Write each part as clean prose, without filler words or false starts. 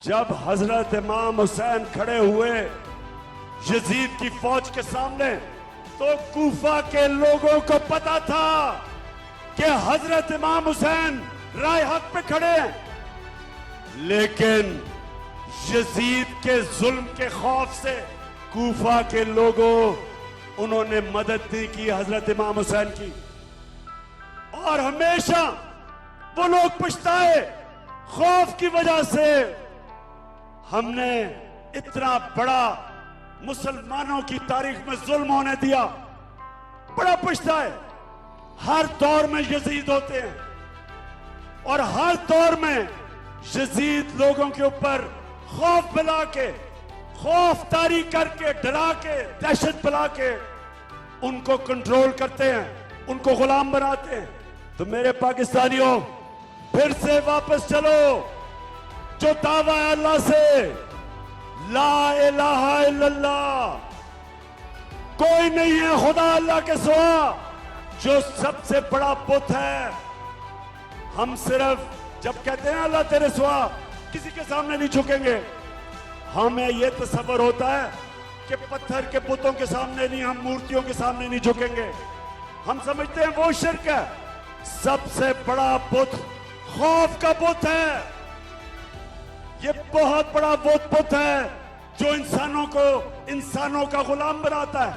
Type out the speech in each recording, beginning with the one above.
जब हजरत इमाम हुसैन खड़े हुए यजीद की फौज के सामने, तो कूफा के लोगों को पता था कि हजरत इमाम हुसैन राय हक पे खड़े हैं, लेकिन यजीद के जुल्म के खौफ से कूफा के लोगों उन्होंने मदद नहीं की हजरत इमाम हुसैन की। और हमेशा वो लोग पछताए, खौफ की वजह से हमने इतना बड़ा मुसलमानों की तारीख में जुल्म होने दिया, बड़ा पछताए। हर दौर में यजीद होते हैं और हर दौर में यजीद लोगों के ऊपर खौफ फैला के, खौफ तारी करके, डरा के, दहशत फैला के उनको कंट्रोल करते हैं, उनको गुलाम बनाते हैं। तो मेरे पाकिस्तानियों, फिर से वापस चलो। जो दावा है अल्लाह से, ला इलाहा इल्लल्लाह, कोई नहीं है खुदा अल्लाह के सिवा, जो सबसे बड़ा बुत है। हम सिर्फ जब कहते हैं अल्लाह तेरे सिवा, किसी के सामने नहीं झुकेंगे। हमें यह तसव्वुर होता है कि पत्थर के बुतों के सामने नहीं, हम मूर्तियों के सामने नहीं झुकेंगे। हम समझते हैं वो शिर्क है। सबसे बड़ा बुत खौफ का बुत है। ये बहुत बड़ा बुत है जो इंसानों का गुलाम बनाता है।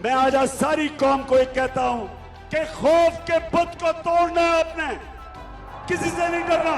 मैं आज सारी कौम को एक कहता हूं कि खौफ के बुत को तोड़ना है, अपने किसी से नहीं डरना।